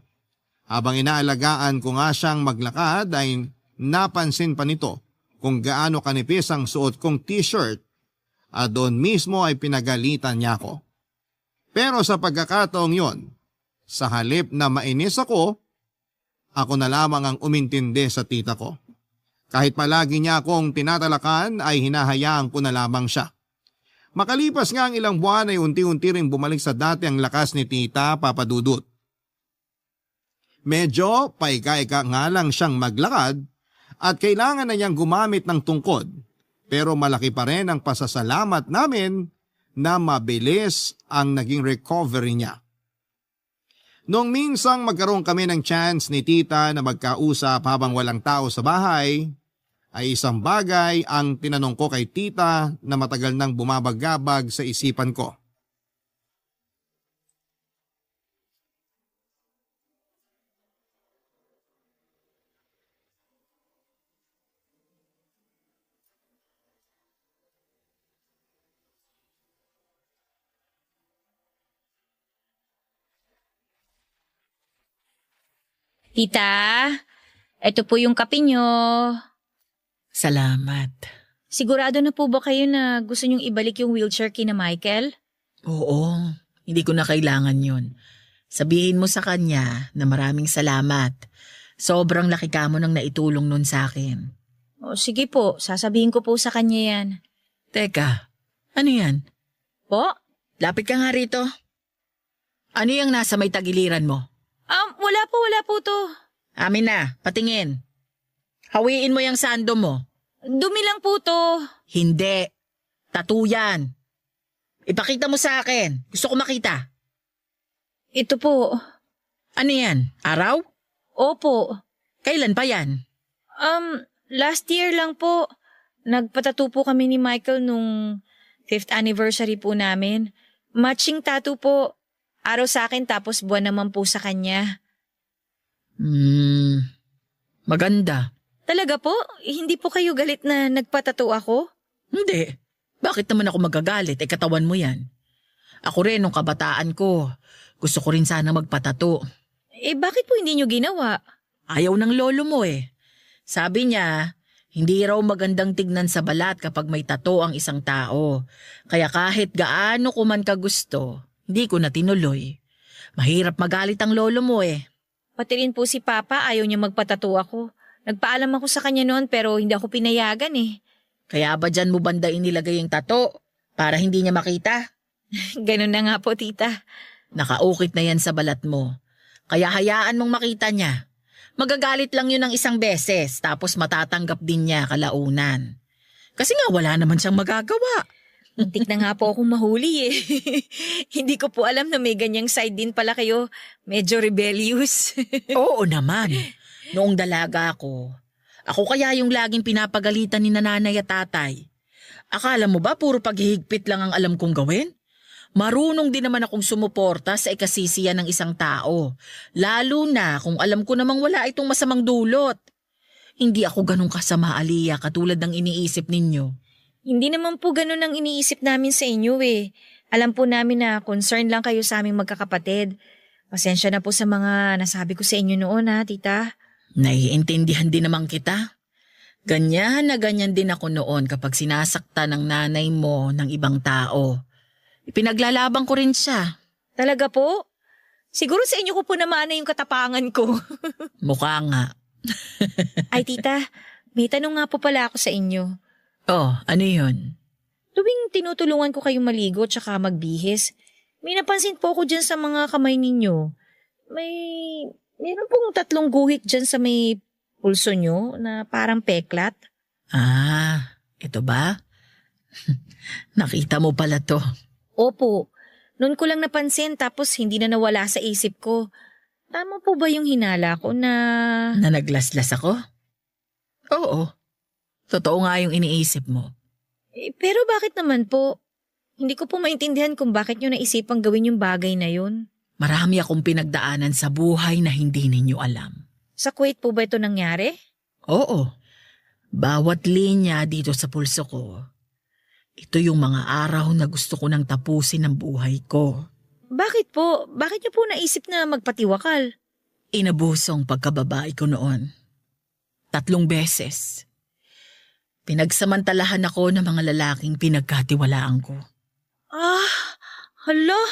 Habang inaalagaan ko nga siyang maglakad ay napansin pa nito kung gaano kanipis ang suot kong t-shirt at doon mismo ay pinagalitan niya ako. Pero sa pagkakataong yon, sa halip na mainis ako na lamang ang umintindi sa tita ko. Kahit palagi niya akong tinatalakan ay hinahayaan ko na lamang siya. Makalipas nga ang ilang buwan ay unti-unti ring bumalik sa dati ang lakas ni tita Papadudut. Medyo paika-ika nga lang siyang maglakad at kailangan na niyang gumamit ng tungkod. Pero malaki pa rin ang pasasalamat namin na mabilis ang naging recovery niya. Noong minsang magkaroon kami ng chance ni tita na magkausap habang walang tao sa bahay, ay isang bagay ang tinanong ko kay tita na matagal nang bumabagabag sa isipan ko. Tita, ito po yung kape nyo. Salamat. Sigurado na po ba kayo na gusto nyong ibalik yung wheelchair kina Michael? Oo, hindi ko na kailangan yun. Sabihin mo sa kanya na maraming salamat. Sobrang laki ka mo nang naitulong nun sa akin. O sige po, sasabihin ko po sa kanya yan. Teka, ano yan? Po? Lapit ka nga rito. Ano yung nasa may tagiliran mo? Wala po to. Amin na, patingin. Hawiin mo yung sando mo. Dumi lang po to. Hindi. Tattoo yan. Ipakita mo sa akin. Gusto ko makita. Ito po. Ano yan? Araw? Opo. Kailan pa yan? Last year lang po. Nagpatattoo po kami ni Michael nung 5th anniversary po namin. Matching tattoo po. Araw sa akin tapos buwan naman po sa kanya. Maganda. Talaga po? Hindi po kayo galit na nagpatattoo ako? Hindi. Bakit naman ako magagalit? Katawan mo yan. Ako rin, nung kabataan ko, gusto ko rin sana magpatato. Bakit po hindi nyo ginawa? Ayaw ng lolo mo . Sabi niya, Hindi raw magandang tignan sa balat kapag may tato ang isang tao. Kaya kahit gaano ko man kagusto, hindi ko na tinuloy. Mahirap magalit ang lolo mo eh. Pati rin po si Papa ayaw niya magpatato ako. Nagpaalam ako sa kanya noon pero hindi ako pinayagan eh. Kaya ba dyan mo banda inilagay yung tato? Para hindi niya makita? Ganun na nga po, tita. Nakaukit na yan sa balat mo. Kaya hayaan mong makita niya. Magagalit lang yun ng isang beses tapos matatanggap din niya kalaunan. Kasi nga wala naman siyang magagawa. Muntik na nga po akong mahuli eh. Hindi ko po alam na may ganyang side din pala kayo. Medyo rebellious. Oo naman. Noong dalaga ako kaya yung laging pinapagalitan ni nanay at tatay. Akala mo ba puro paghihigpit lang ang alam kong gawin? Marunong din naman akong sumuporta sa ikasisiya ng isang tao. Lalo na kung alam ko namang wala itong masamang dulot. Hindi ako ganun kasama, Aliyah, katulad ng iniisip ninyo. Hindi naman po ganun ang iniisip namin sa inyo eh. Alam po namin na concern lang kayo sa aming magkakapatid. Pasensya na po sa mga nasabi ko sa inyo noon ha, tita. Naiintindihan din naman kita. Ganyan na ganyan din ako noon kapag sinasakta ng nanay mo ng ibang tao. Ipinaglalaban ko rin siya. Talaga po? Siguro sa inyo ko po naman na yung katapangan ko. Mukha nga. Ay tita, may tanong nga po pala ako sa inyo. Oh, ano yun? Tuwing tinutulungan ko kayong maligo tsaka magbihis, may napansin po ako dyan sa mga kamay ninyo. Meron pong 3 guhit dyan sa may pulso nyo na parang peklat. Ah, ito ba? Nakita mo pala to. Opo, noon ko lang napansin tapos hindi na nawala sa isip ko. Tama po ba yung hinala ko na... Na naglaslas ako? Oo. Totoo nga yung iniisip mo. Pero bakit naman po? Hindi ko po maintindihan kung bakit nyo naisipang gawin yung bagay na yun. Marami akong pinagdaanan sa buhay na hindi ninyo alam. Sa Kuwait po ba ito nangyari? Oo. Bawat linya dito sa pulso ko, ito yung mga araw na gusto ko nang tapusin ang buhay ko. Bakit po? Bakit niyo po naisip na magpatiwakal? Inabusong pagkababae ko noon. 3 beses. Pinagsamantalahan ako ng mga lalaking pinagkatiwalaan ko. Hala,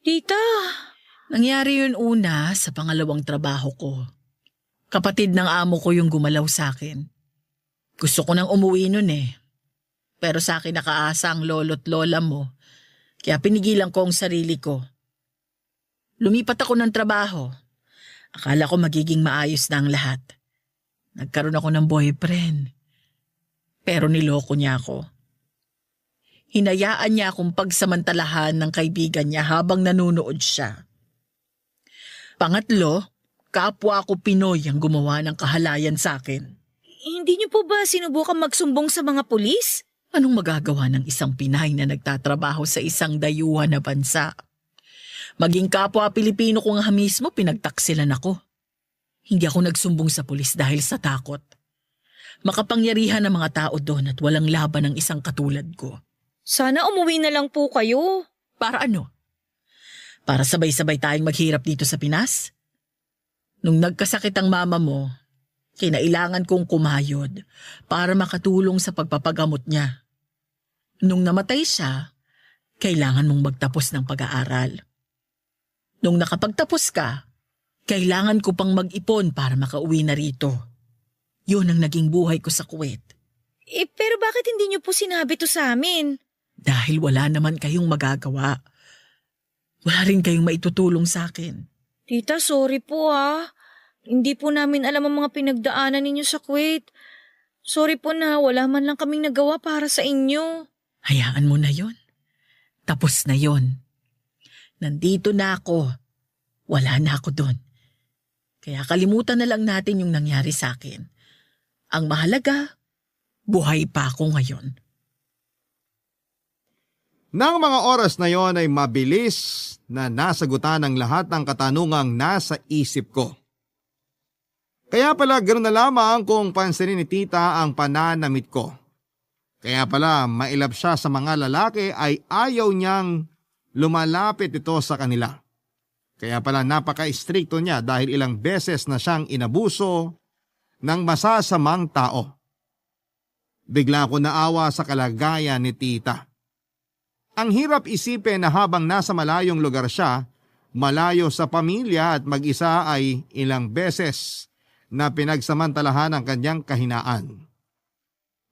tita. Nangyari yun una sa pangalawang trabaho ko. Kapatid ng amo ko yung gumalaw sa akin. Gusto ko nang umuwi nun eh. Pero sa akin nakaasa ang lolo't lola mo. Kaya pinigilan ko ang sarili ko. Lumipat ako ng trabaho. Akala ko magiging maayos na ang lahat. Nagkaroon ako ng boyfriend. Pero niloko niya ako. Hinayaan niya akong pagsamantalahan ng kaibigan niya habang nanunood siya. Pangatlo, kapwa ko Pinoy ang gumawa ng kahalayan sa akin. Hindi niyo po ba sinubukan magsumbong sa mga pulis? Anong magagawa ng isang Pinay na nagtatrabaho sa isang dayuhan na bansa? Maging kapwa Pilipino ko nga mismo, pinagtaksilan ako. Hindi ako nagsumbong sa pulis dahil sa takot. Makapangyarihan ng mga tao doon at walang laban ng isang katulad ko. Sana umuwi na lang po kayo. Para ano? Para sabay-sabay tayong maghirap dito sa Pinas? Nung nagkasakit ang mama mo, kinailangan kong kumayod para makatulong sa pagpapagamot niya. Nung namatay siya, kailangan mong magtapos ng pag-aaral. Nung nakapagtapos ka, kailangan ko pang mag-ipon para makauwi na rito. Yun ang naging buhay ko sa Kuwait. Pero bakit hindi niyo po sinabi to sa amin? Dahil wala naman kayong magagawa. Wala rin kayong maitutulong sa akin. Tita, sorry po ah. Hindi po namin alam ang mga pinagdaanan ninyo sa Kuwait. Sorry po na wala man lang kaming nagawa para sa inyo. Hayaan mo na yon. Tapos na yon. Nandito na ako. Wala na ako doon. Kaya kalimutan na lang natin yung nangyari sa akin. Ang mahalaga, buhay pa ako ngayon. Nang mga oras na yon ay mabilis na nasagutan ang lahat ng katanungang nasa isip ko. Kaya pala ganoon na lamang kung pansinin ni tita ang pananamit ko. Kaya pala mailap siya sa mga lalaki ay ayaw niyang lumalapit ito sa kanila. Kaya pala napaka-istrikto niya dahil ilang beses na siyang inabuso ng masasamang tao. Bigla ko naawa sa kalagayan ni tita. Ang hirap isipin na habang nasa malayong lugar siya, malayo sa pamilya at mag-isa ay ilang beses na pinagsamantalahan ang kanyang kahinaan.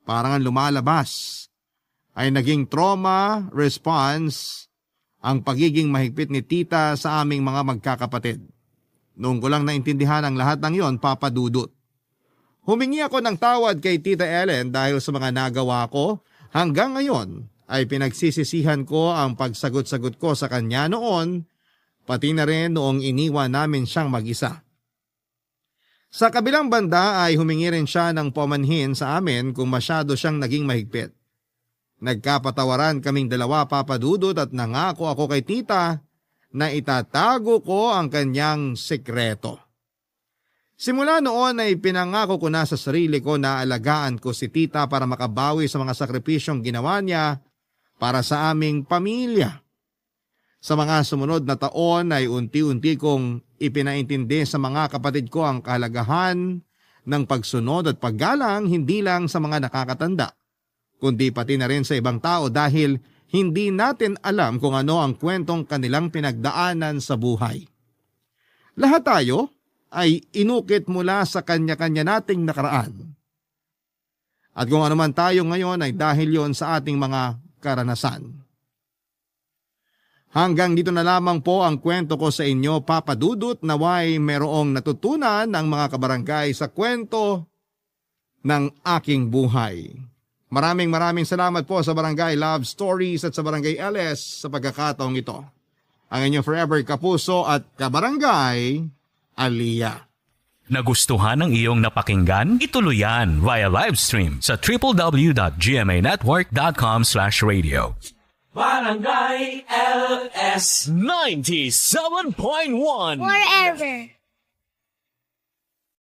Parang ang lumalabas ay naging trauma response ang pagiging mahigpit ni tita sa aming mga magkakapatid. Noong ko lang naintindihan ang lahat ng yon, Papa Dudut. Humingi ako ng tawad kay Tita Ellen dahil sa mga nagawa ko. Hanggang ngayon ay pinagsisisihan ko ang pagsagot-sagot ko sa kanya noon, pati na rin noong iniwan namin siyang mag-isa. Sa kabilang banda ay humingi rin siya ng pamanhin sa amin kung masyado siyang naging mahigpit. Nagkapatawaran kaming dalawa, Papa Dudut, at nangako ako kay tita na itatago ko ang kanyang sekreto. Simula noon ay pinangako ko na sa sarili ko na alagaan ko si tita para makabawi sa mga sakripisyong ginawa niya para sa aming pamilya. Sa mga sumunod na taon ay unti-unti kong ipinaintindi sa mga kapatid ko ang kahalagahan ng pagsunod at paggalang hindi lang sa mga nakakatanda, kundi pati na rin sa ibang tao dahil hindi natin alam kung ano ang kwentong kanilang pinagdaanan sa buhay. Lahat tayo ay inukit mula sa kanya-kanya nating nakaraan. At kung ano man tayo ngayon ay dahil yon sa ating mga karanasan. Hanggang dito na lamang po ang kwento ko sa inyo, Papa Dudut, naway merong natutunan ang mga kabarangay sa kwento ng aking buhay. Maraming salamat po sa Barangay Love Stories at sa Barangay LS sa pagkakataong ito. Ang inyong forever kapuso at kabarangay, Aliyah. Nagustuhan ng iyong napakinggan? Ituloy yan via live stream sa www.gmanetwork.com/radio. Barangay LS 97.1 Forever.